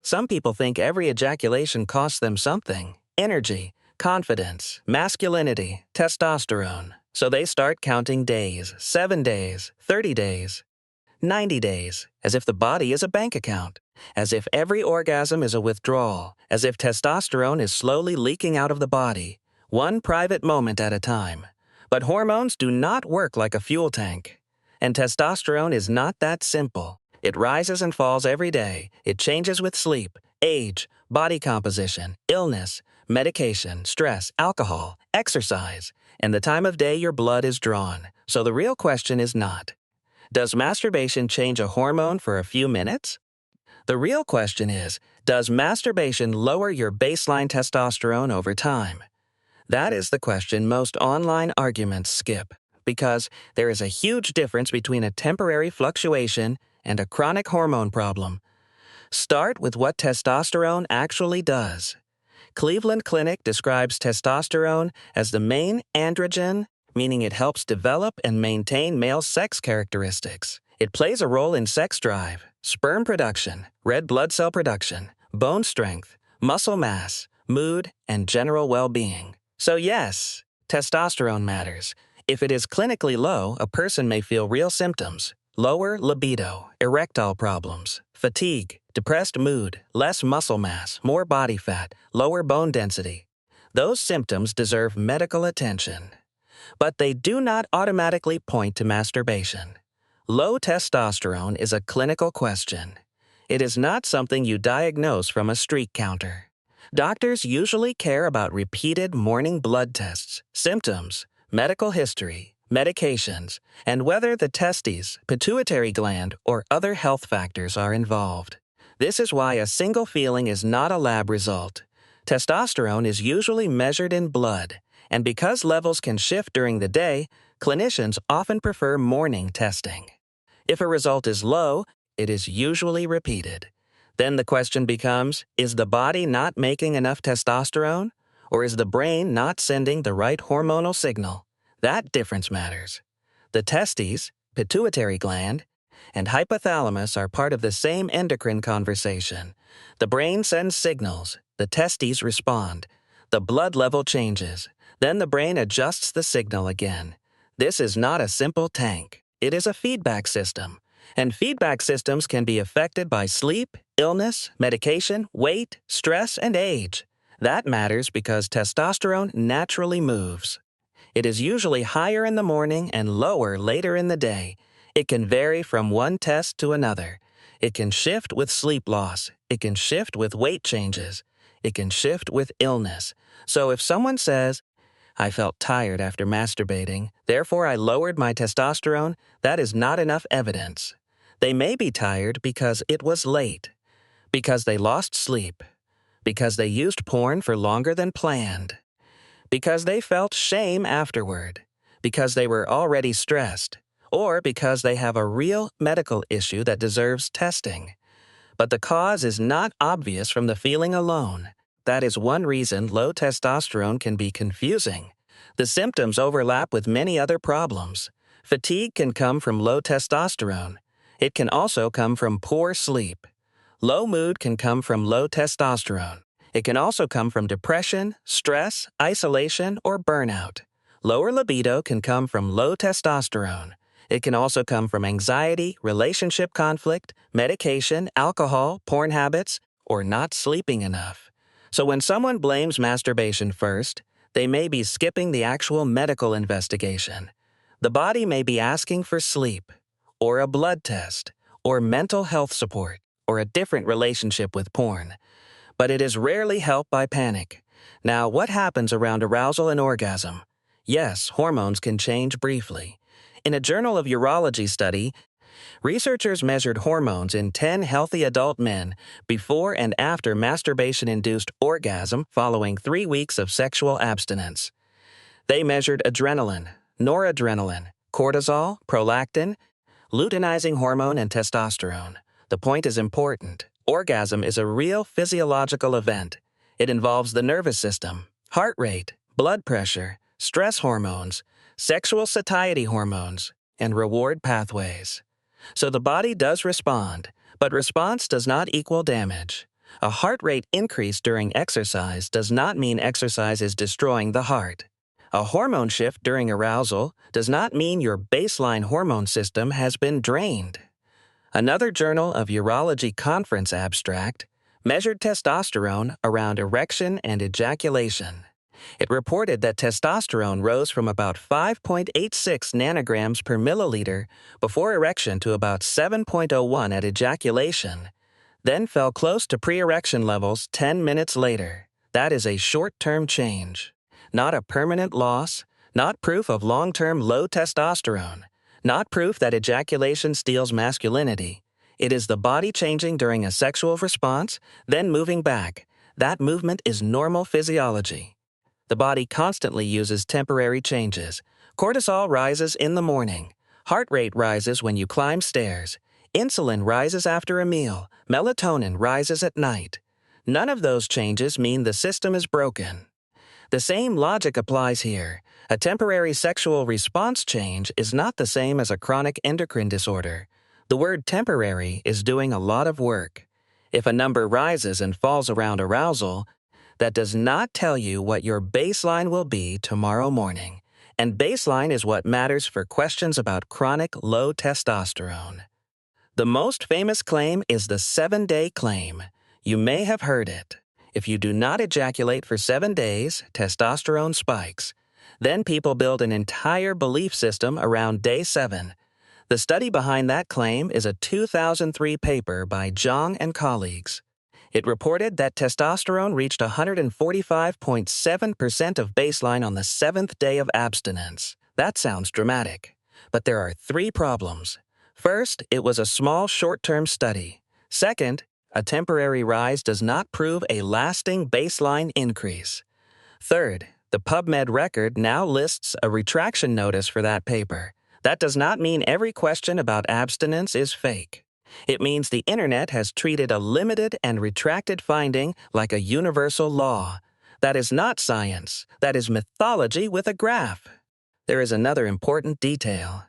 Some people think every ejaculation costs them something: energy, confidence, masculinity, testosterone. So they start counting days, 7 days, 30 days, 90 days, as if the body is a bank account, as if every orgasm is a withdrawal, as if testosterone is slowly leaking out of the body, one private moment at a time. But hormones do not work like a fuel tank. And testosterone is not that simple. It rises and falls every day. It changes with sleep, age, body composition, illness, medication, stress, alcohol, exercise, and the time of day your blood is drawn. So the real question is not, does masturbation change a hormone for a few minutes? The real question is, does masturbation lower your baseline testosterone over time? That is the question most online arguments skip, because there is a huge difference between a temporary fluctuation and a chronic hormone problem. Start with what testosterone actually does. Cleveland Clinic describes testosterone as the main androgen, meaning it helps develop and maintain male sex characteristics. It plays a role in sex drive, sperm production, red blood cell production, bone strength, muscle mass, mood, and general well-being. So yes, testosterone matters. If it is clinically low, a person may feel real symptoms: lower libido, erectile problems, fatigue, depressed mood, less muscle mass, more body fat, lower bone density. Those symptoms deserve medical attention. But they do not automatically point to masturbation. Low testosterone is a clinical question. It is not something you diagnose from a streak counter. Doctors usually care about repeated morning blood tests, symptoms, medical history, medications, and whether the testes, pituitary gland, or other health factors are involved. This is why a single feeling is not a lab result. Testosterone is usually measured in blood, and because levels can shift during the day, clinicians often prefer morning testing. If a result is low, it is usually repeated. Then the question becomes, is the body not making enough testosterone? Or is the brain not sending the right hormonal signal? That difference matters. The testes, pituitary gland, and hypothalamus are part of the same endocrine conversation. The brain sends signals, the testes respond, the blood level changes, then the brain adjusts the signal again. This is not a simple tank. It is a feedback system. And feedback systems can be affected by sleep, illness, medication, weight, stress, and age. That matters because testosterone naturally moves. It is usually higher in the morning and lower later in the day. It can vary from one test to another. It can shift with sleep loss. It can shift with weight changes. It can shift with illness. So if someone says, "I felt tired after masturbating, therefore I lowered my testosterone," that is not enough evidence. They may be tired because it was late, because they lost sleep, because they used porn for longer than planned, because they felt shame afterward, because they were already stressed, or because they have a real medical issue that deserves testing. But the cause is not obvious from the feeling alone. That is one reason low testosterone can be confusing. The symptoms overlap with many other problems. Fatigue can come from low testosterone. It can also come from poor sleep. Low mood can come from low testosterone. It can also come from depression, stress, isolation, or burnout. Lower libido can come from low testosterone. It can also come from anxiety, relationship conflict, medication, alcohol, porn habits, or not sleeping enough. So when someone blames masturbation first, they may be skipping the actual medical investigation. The body may be asking for sleep, or a blood test, or mental health support, or a different relationship with porn. But it is rarely helped by panic. Now, what happens around arousal and orgasm? Yes, hormones can change briefly. In a Journal of Urology study, researchers measured hormones in 10 healthy adult men before and after masturbation-induced orgasm following 3 weeks of sexual abstinence. They measured adrenaline, noradrenaline, cortisol, prolactin, luteinizing hormone, and testosterone. The point is important. Orgasm is a real physiological event. It involves the nervous system, heart rate, blood pressure, stress hormones, sexual satiety hormones, and reward pathways. So the body does respond, but response does not equal damage. A heart rate increase during exercise does not mean exercise is destroying the heart. A hormone shift during arousal does not mean your baseline hormone system has been drained. Another Journal of Urology conference abstract measured testosterone around erection and ejaculation. It reported that testosterone rose from about 5.86 nanograms per milliliter before erection to about 7.01 at ejaculation, then fell close to pre-erection levels 10 minutes later. That is a short-term change, not a permanent loss, not proof of long-term low testosterone, not proof that ejaculation steals masculinity. It is the body changing during a sexual response, then moving back. That movement is normal physiology. The body constantly uses temporary changes. Cortisol rises in the morning. Heart rate rises when you climb stairs. Insulin rises after a meal. Melatonin rises at night. None of those changes mean the system is broken. The same logic applies here. A temporary sexual response change is not the same as a chronic endocrine disorder. The word temporary is doing a lot of work. If a number rises and falls around arousal, that does not tell you what your baseline will be tomorrow morning. And baseline is what matters for questions about chronic low testosterone. The most famous claim is the 7-day claim. You may have heard it. If you do not ejaculate for 7 days, testosterone spikes. Then people build an entire belief system around day 7. The study behind that claim is a 2003 paper by Zhang and colleagues. It reported that testosterone reached 145.7% of baseline on the 7th day of abstinence. That sounds dramatic. But there are 3 problems. First, it was a small short-term study. Second, a temporary rise does not prove a lasting baseline increase. Third, the PubMed record now lists a retraction notice for that paper. That does not mean every question about abstinence is fake. It means the internet has treated a limited and retracted finding like a universal law. That is not science. That is mythology with a graph. There is another important detail.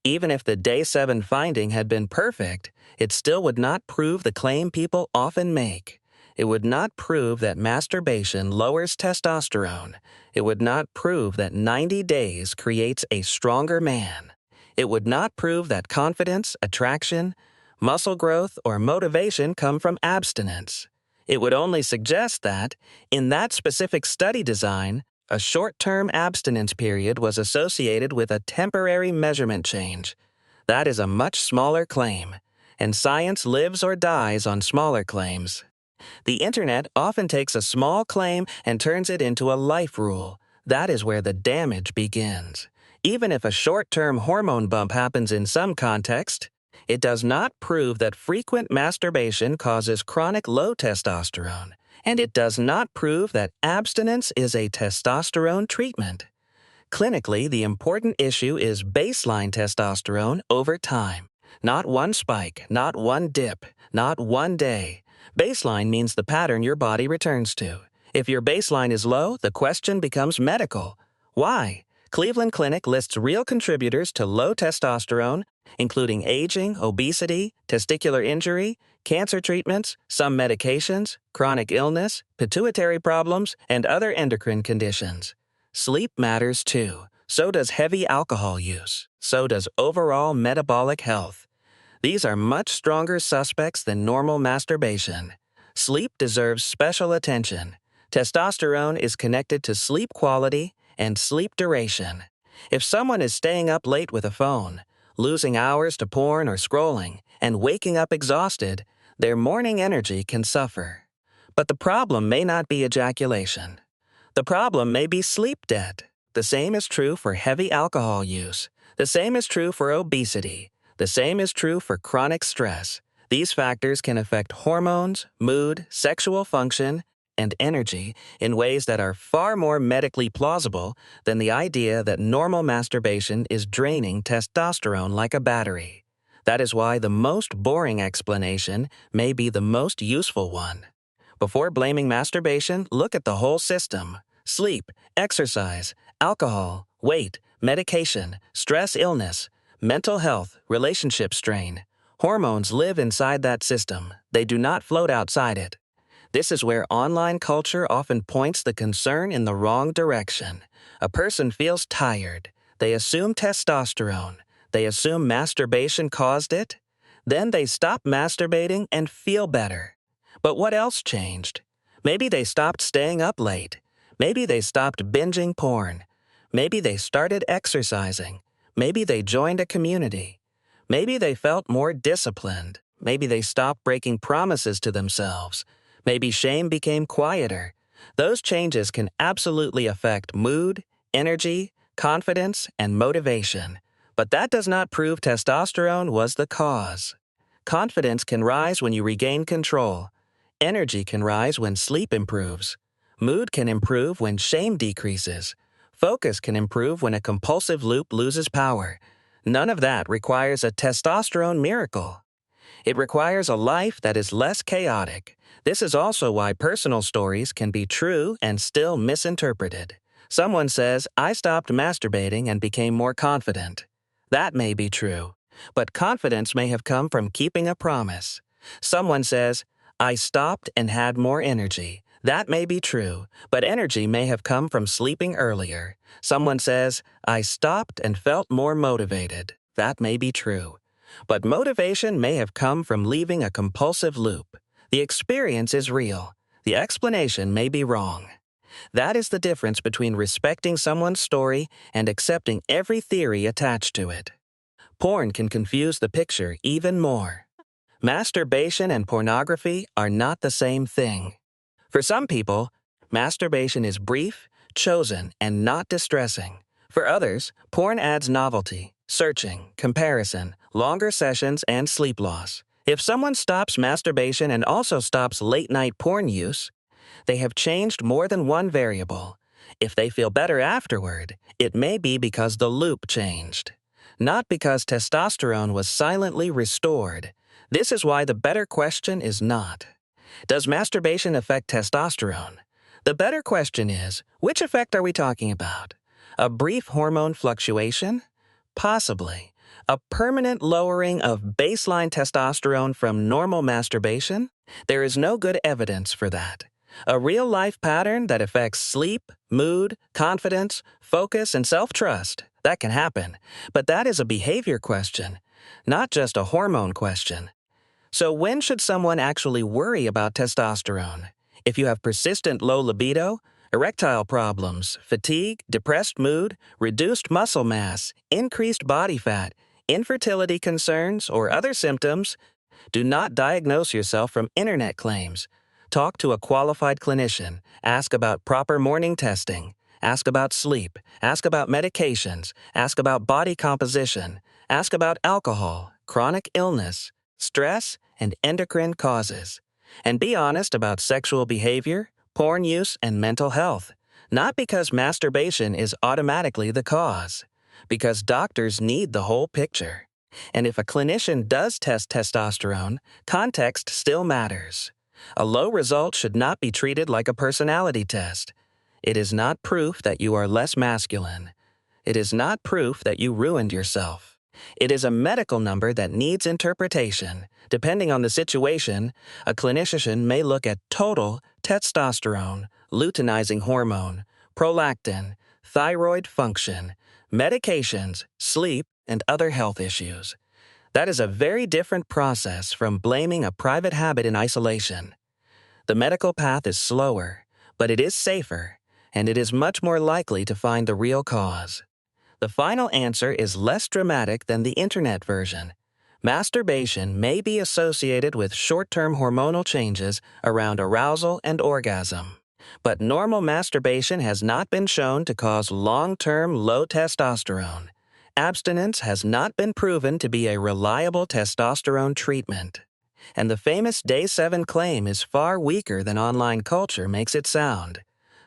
Even if the day 7 finding had been perfect, it still would not prove the claim people often make. It would not prove that masturbation lowers testosterone. It would not prove that 90 days creates a stronger man. It would not prove that confidence, attraction, muscle growth, or motivation come from abstinence. It would only suggest that, in that specific study design, a short-term abstinence period was associated with a temporary measurement change. That is a much smaller claim, and science lives or dies on smaller claims. The internet often takes a small claim and turns it into a life rule. That is where the damage begins. Even if a short-term hormone bump happens in some context, it does not prove that frequent masturbation causes chronic low testosterone, and it does not prove that abstinence is a testosterone treatment. Clinically, the important issue is baseline testosterone over time. Not one spike, not one dip, not one day. Baseline means the pattern your body returns to. If your baseline is low, the question becomes medical. Why? Cleveland Clinic lists real contributors to low testosterone, including aging, obesity, testicular injury, cancer treatments, some medications, chronic illness, pituitary problems, and other endocrine conditions. Sleep matters too. So does heavy alcohol use. So does overall metabolic health. These are much stronger suspects than normal masturbation. Sleep deserves special attention. Testosterone is connected to sleep quality and sleep duration. If someone is staying up late with a phone, losing hours to porn or scrolling, and waking up exhausted, their morning energy can suffer. But the problem may not be ejaculation. The problem may be sleep debt. The same is true for heavy alcohol use. The same is true for obesity. The same is true for chronic stress. These factors can affect hormones, mood, sexual function, and energy in ways that are far more medically plausible than the idea that normal masturbation is draining testosterone like a battery. That is why the most boring explanation may be the most useful one. Before blaming masturbation, look at the whole system. Sleep, exercise, alcohol, weight, medication, stress, illness, mental health, relationship strain. Hormones live inside that system. They do not float outside it. This is where online culture often points the concern in the wrong direction. A person feels tired. They assume testosterone. They assume masturbation caused it. Then they stop masturbating and feel better. But what else changed? Maybe they stopped staying up late. Maybe they stopped binging porn. Maybe they started exercising. Maybe they joined a community. Maybe they felt more disciplined. Maybe they stopped breaking promises to themselves. Maybe shame became quieter. Those changes can absolutely affect mood, energy, confidence, and motivation. But that does not prove testosterone was the cause. Confidence can rise when you regain control. Energy can rise when sleep improves. Mood can improve when shame decreases. Focus can improve when a compulsive loop loses power. None of that requires a testosterone miracle. It requires a life that is less chaotic. This is also why personal stories can be true and still misinterpreted. Someone says, "I stopped masturbating and became more confident." That may be true, but confidence may have come from keeping a promise. Someone says, "I stopped and had more energy." That may be true, but energy may have come from sleeping earlier. Someone says, "I stopped and felt more motivated." That may be true. But motivation may have come from leaving a compulsive loop. The experience is real. The explanation may be wrong. That is the difference between respecting someone's story and accepting every theory attached to it. Porn can confuse the picture even more. Masturbation and pornography are not the same thing. For some people, masturbation is brief, chosen, and not distressing. For others, porn adds novelty, searching, comparison, longer sessions, and sleep loss. If someone stops masturbation and also stops late-night porn use, they have changed more than one variable. If they feel better afterward, it may be because the loop changed, not because testosterone was silently restored. This is why the better question is not, does masturbation affect testosterone? The better question is, which effect are we talking about? A brief hormone fluctuation? Possibly. A permanent lowering of baseline testosterone from normal masturbation? There is no good evidence for that. A real-life pattern that affects sleep, mood, confidence, focus, and self-trust. That can happen, but that is a behavior question, not just a hormone question. So when should someone actually worry about testosterone? If you have persistent low libido, erectile problems, fatigue, depressed mood, reduced muscle mass, increased body fat, infertility concerns, or other symptoms, do not diagnose yourself from internet claims. Talk to a qualified clinician. Ask about proper morning testing. Ask about sleep. Ask about medications. Ask about body composition. Ask about alcohol, chronic illness, stress, and endocrine causes. And be honest about sexual behavior, porn use, and mental health. Not because masturbation is automatically the cause, because doctors need the whole picture. And if a clinician does test testosterone, context still matters. A low result should not be treated like a personality test. It is not proof that you are less masculine. It is not proof that you ruined yourself. It is a medical number that needs interpretation. Depending on the situation, a clinician may look at total testosterone, luteinizing hormone, prolactin, thyroid function, medications, sleep, and other health issues. That is a very different process from blaming a private habit in isolation. The medical path is slower, but it is safer, and it is much more likely to find the real cause. The final answer is less dramatic than the internet version. Masturbation may be associated with short-term hormonal changes around arousal and orgasm. But normal masturbation has not been shown to cause long-term low testosterone. Abstinence has not been proven to be a reliable testosterone treatment. And the famous Day 7 claim is far weaker than online culture makes it sound.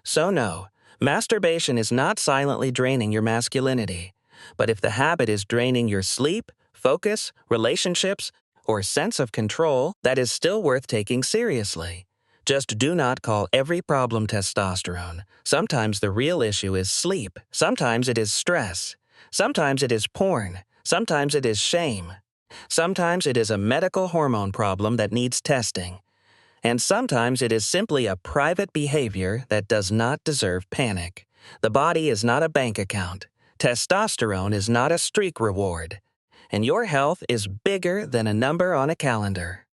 So no, masturbation is not silently draining your masculinity. But if the habit is draining your sleep, focus, relationships, or sense of control, that is still worth taking seriously. Just do not call every problem testosterone. Sometimes the real issue is sleep. Sometimes it is stress. Sometimes it is porn. Sometimes it is shame. Sometimes it is a medical hormone problem that needs testing. And sometimes it is simply a private behavior that does not deserve panic. The body is not a bank account. Testosterone is not a streak reward. And your health is bigger than a number on a calendar.